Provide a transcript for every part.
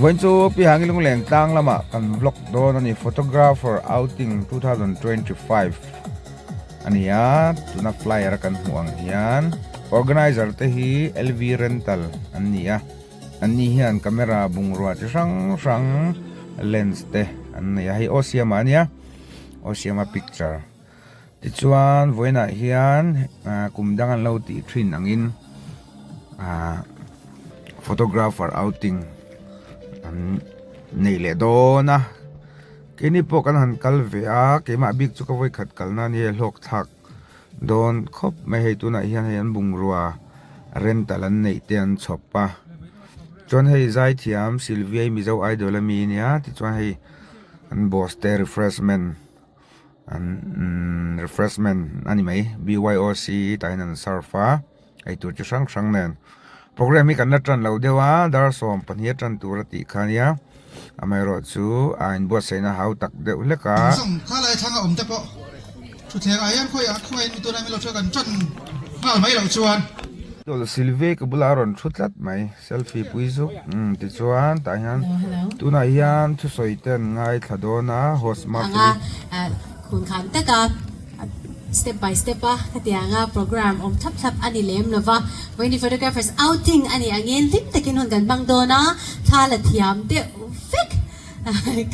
วันจูปีหางลุงแหลงตั้งละมากันบล็อกโดนนี่ photographer outing 2025 อันนี้ตุนัก flyer กันห่วงยัน organizer เตฮี LV rental อันนี้ยัน camera บุงรัวจะสัง lens เตอันนี้ให้ Oceama picture ติดชวนวันน่ะยันกุมดังอันเราตีทรินอังอินphotographer outing นี่เลยโดนะกินี่พวกกันหันกัลเวียกิมาบิ๊กจุกไว้ขัดกัลนั่นเนี่ยหลอกทักโดนคบไม่ให้ตัวไหนยันบุงรัวเรนตัลันนี่เตียนชอบปะจนให้ใจเทียมซิลเวียมิโซไอดอลมีเนี่ยที่จนให้อันบอสเตอร์ refreshment อันนี้ไหม BYOC แต่นั่นซาร์ฟ้าไอตัวจะช่างนั่นโปรแกรมมีกันนัดจันเราเดียวว่าดาร์สอมปัญญาจันตุรติขานยาอเมริกาจูอินบัวเซน่าฮาวตักเดือดเล็กอ่ะส่งข้าเลยทางอมแต่ปะชุดแทงอายันค่อยมีตัวนั้นมีเราช่วยกันจันมาไม่เราชวนตัวซิลเวกบุลารอนชุดลัดไหมเซลฟี่ปุยซุติดชวนแต่ยันตัวไหนยันทุสอยเต้นง่ายขัดโดนะโฮสมาฟีคุณขันแต่กับstep by step kaya nga program tap ani lem lova when the photographers outing ani angin lim takin hon gan bang dona thala thiam te fik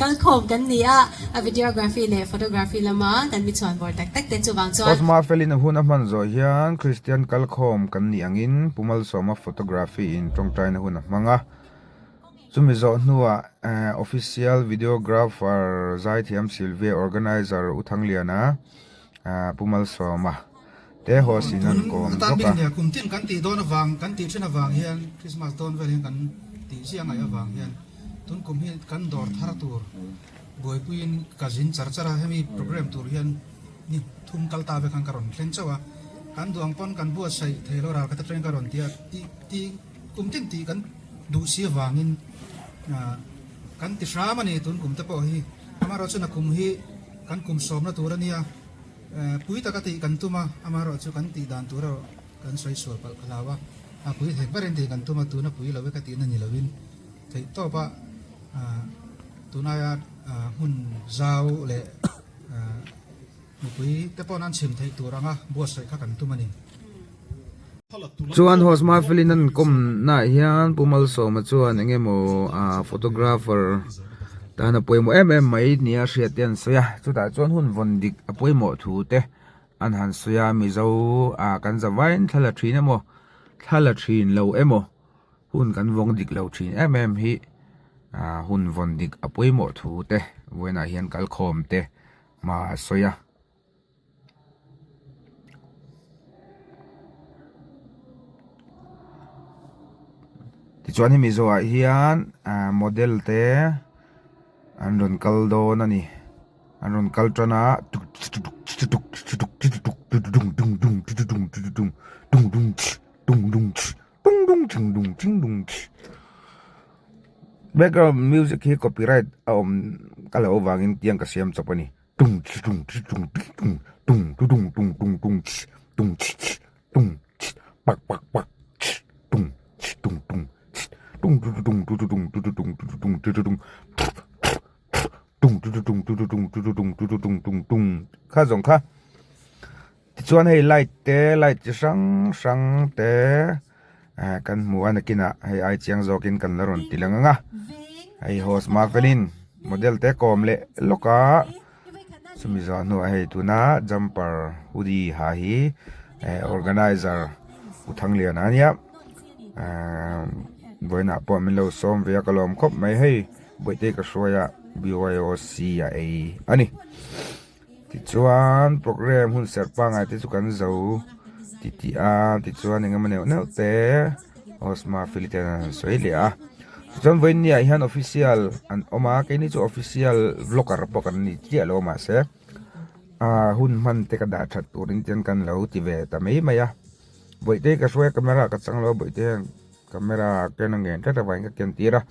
kal khom kan nia a videography le photography lama kan mi chuan bor tak te chuwang chuan os Mafeli na huna man zo hian Christian kal khom kan ni angin pumal soma photography in tongtai na huna manga chumi zo nuwa official videographer zai thiam Sylvia organizer uthanglia pumal soma te ho sinan ko tan bin ne kum tin kan ti don awang kan ti chen awang hian Christmas don vel hian kan ti siang ai awang hian tun kum hi kan dor thar tur boi puin kazin charchara hemi program tur hian ni thum kal ta ve kan karon thlen chawa kan duang pon kan bu sai thelo ra ka ta train karon ti kum tin ti kan du si awangin kan ti shra mani tun kum te po hi amaro chuna kum hi kan kum som na tur ania pui takati kan tuma amaro chu kan ti dan turo kan soi sol pal kalawa a pui thek baren ti kan tuma tuna pui lawe ka ti na ni lawin thei to pa tuna ya hun zau le pui te pon an chim thei turanga bo sai kha kan tuma ni chuan hos Mafeli nan kom na hian pumal soma chuan engemo photographer tana poimo mai nia hriatian soya chuta chuan hun vondik a poimo thu te an han soya Mizo kan zawain thala thin emo thala thin lo emo hun kan vongdik lo thin hi hun vondik a poimo thu te wena hian kal khom te ma soya ti chuan hi Mizo hian model te Andon kaldo na ni Andon kaltrana background music hi copyright kala wangin tiang kasiam chapani pak pak pakข้าสงค่ะที่ชวนให้ไล่เตะไล่จะสังเตะกันหมู่อันกินให้ไอเจียงโจกินกันละรอนติลังงะให้โฮสมาเฟลินโมเดลเตะกอมเละลูกะสมิจานุให้ตุนาจัมเปอร์ฮูดีฮาฮีorganizer อุทังเลียนอันเนี้ยบ่อยน่ะพอมันเราซ้อมเวียกลอมครบไม่ให้บ่อยเตะก็ช่วยBYOC อันนี้ที่ชวนโปรแกรมหุ่นเสร็จปังที่สุกันเจ้าที่ชวนยังไงมันเนี่ยแต่โอสมาฟิลิปปินส์สวยเลยจนวันนี้ฮัน official อันออกมาแค่นี้จะ official vlogger ปกันนี่เจ้าเรามาเสียหุ่นมันเตะกระดาษชัดตัวนี้เจนกันเราที่เวแต่ไม่บ่อยเตะก็ช่วยกล้องก็จังเราบ่อยเตะกล้องแค่นั้นเองแต่ว่าก็เกินตีระ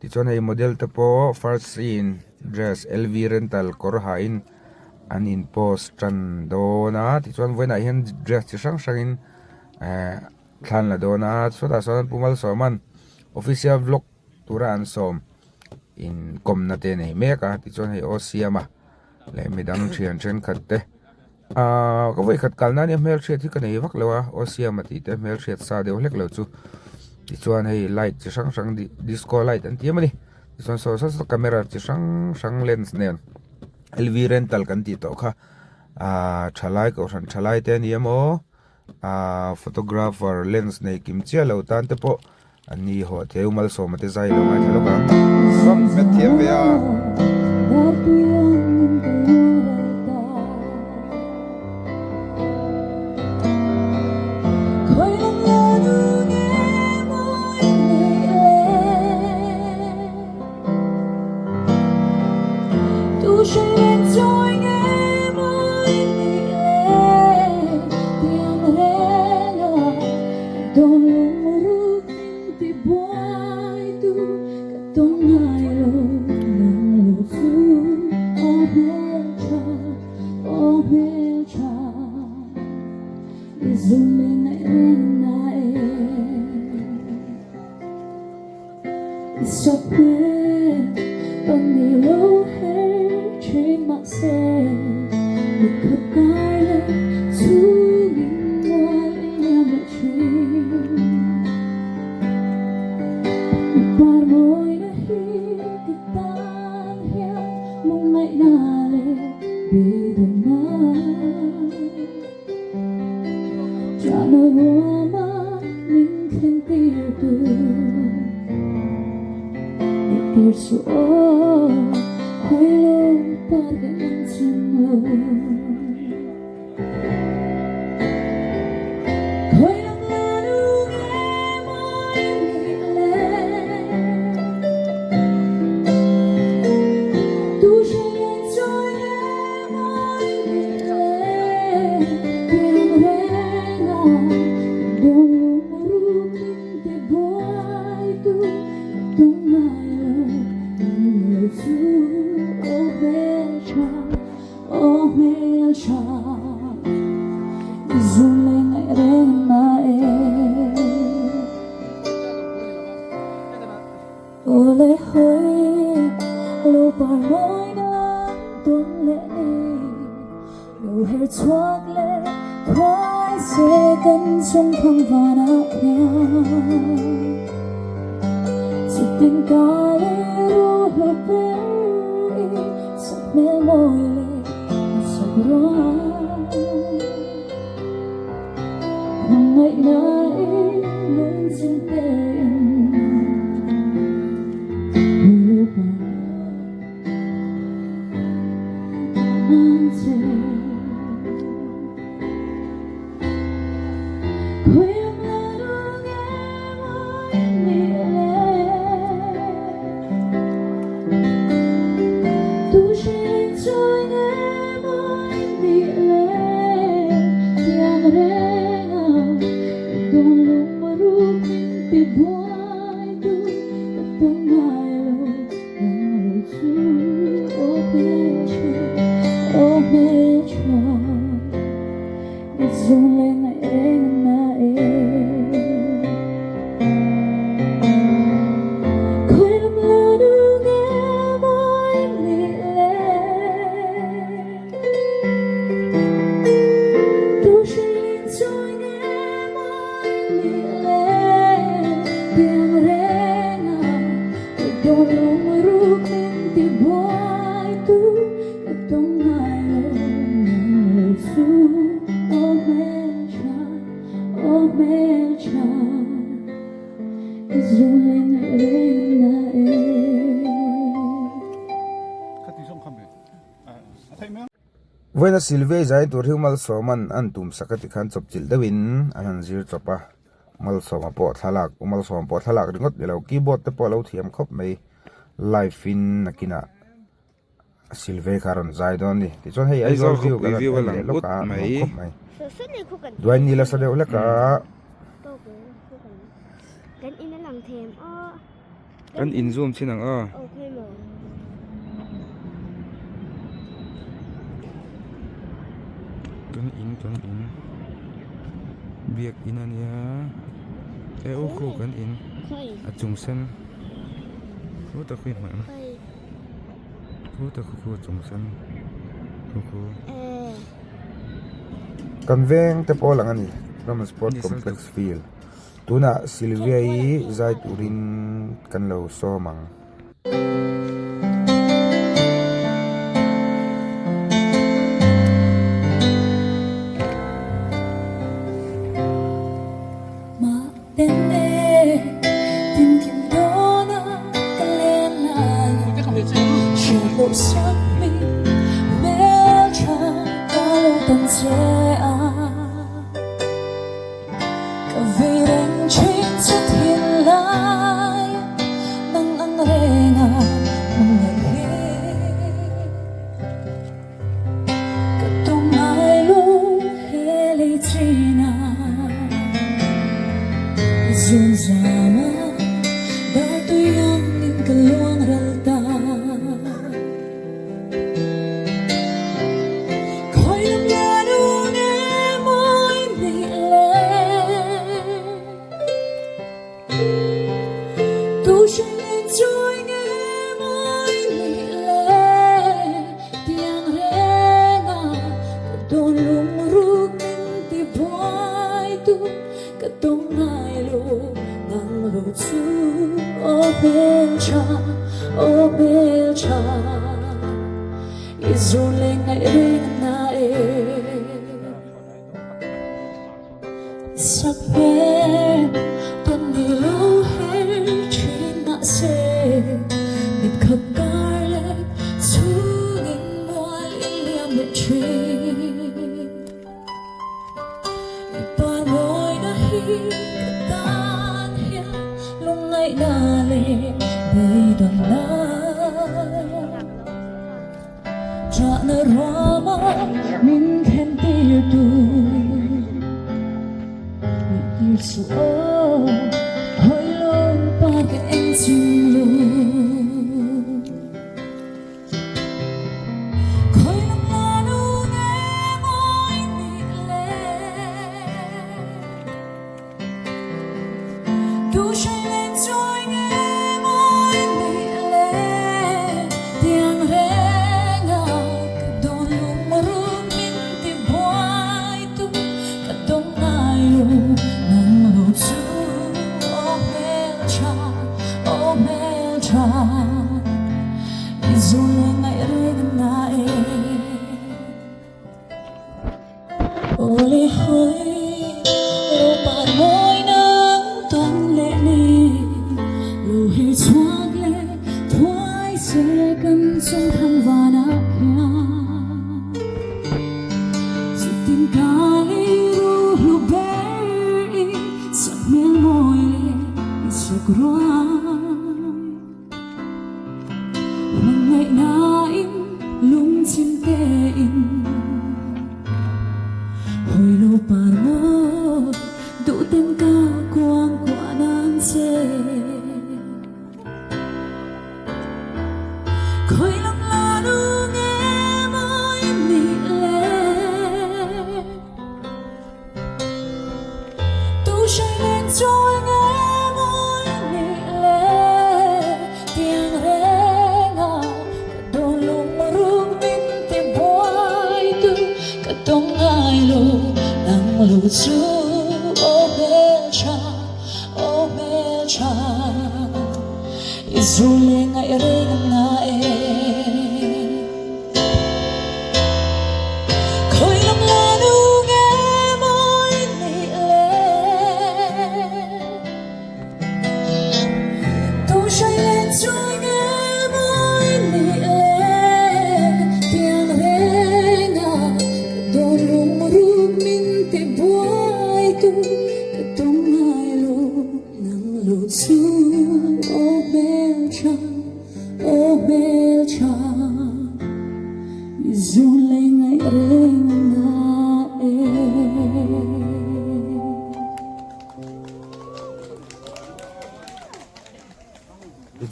ที่ชวนให้โมเดลเตปอ first scene dress LV rental ก็รหาอินอันอินโพสจันโดนะที่ชวนวันไหนเห็น dress ที่ช่างทันละโดนะสุดท้ายส่วนปุ่มส่วนมัน official vlog turan som in kom na te nei meka ti chon hei osiama le midang thian chen khat te ko voi khat kalna ni mel thiat hi ka nei vak lewa osiama ti te mel thiat sa deuh hlek lo chu ti chuan hei light chi sang sang disco light an ti mani ti chuan so sa camera chi sang sang lens nen LV rental kan ti to kha thalai ko ran thalai te ni emo photographer lens nei kim chia lo tan te po ani ho theu mal so mate zai lo mai thalo kam som me thiam ve a Vena Sylvia zai tur hiu mal soman an tum sakati khan chop chil dawin an zir chopa mal soma po thalak mal soma po thalak ringot belo keyboard te po lo thiam khop mai live in nakina Sylvia karon zai don ni ti chon hei ai zor view ka le lo ka mai duai ni la sa de ka kan ina lang them kan in zoom chinang okay mo kan in biak in ania e o khu kan in khoi a chung sen khu ta khui mà ơi khu ta khu trồng sân khu ê kan veng te pawh lang ani Ram Sport Complex Field tuna Sylvia i zai turin kan lo sawmang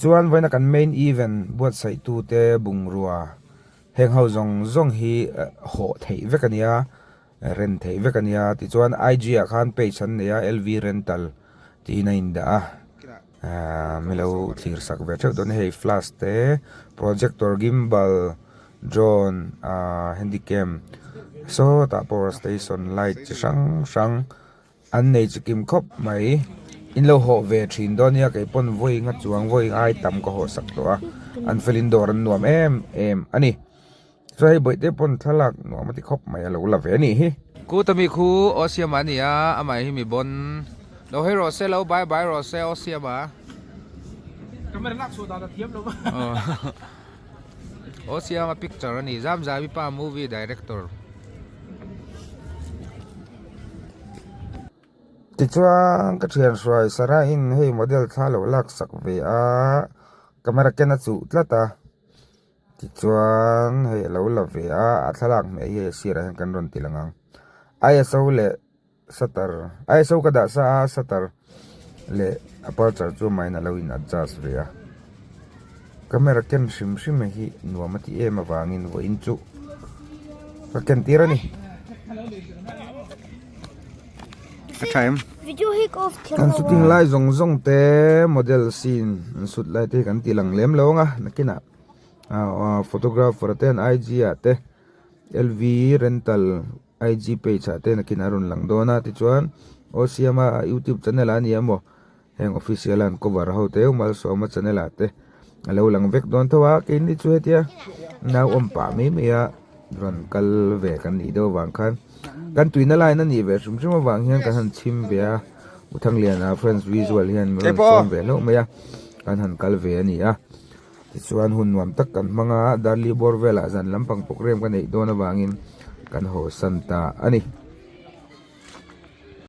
chuan voina kan main event buat sai tu te bungrua heng ho zong hi ho thei vekania ren thei vekania ti chuan IG a khan page an neya LV rental ti na inda milo thir sak ve theu don hei flash te projector gimbal drone handycam so ta power station light chi sang an nei chikim khop mai in lo ho ve thin don ya kai pon voi nga chuang voi ai tam ko ho sak to a an felin dor an nuam em ani so hei boite pon thalak nuam ti khop mai lo la ve ni hi ku tami khu osiam ania amai hi mi bon lo hei ro se lo bye bye ro se osiam a camera lak so da thiam lo ba osiam a picture ani jam jabi pa movie director ti chuan ka thian hruai sara in hei model thalo lak sak ve a camera kena chu tlata ti chuan hei lo la ve a thalak me ye sira hen kan ron tilangang ISO le satar ISO ka da sa satar le aperture chu mai na lo in adjust ve a camera ken shim hi nuamati ema wangin vo in chu ka ken tirani time Video hik off kan shooting lai zong te model scene shoot lai te kan tilang lem lo nga nakina photographer ten IG ate LV rental IG page ate nakina ron lang dona ti chuan osiama YouTube channel ani amo heng official an cover ho te mal so ma channel ate alo lang vek don thawa kin ni chu hetia now om pa mi ya ron kal ve kan ni do wang khan kan tuina lai na ni ve sum wang hian kan han chim ve a uthang lian a friends visual hian mi ron ve lo maya kan han kal ve ani a ti chuan hun nuam tak kan manga darli borvela zan lampang program kan ei dona wangin kan ho santa ani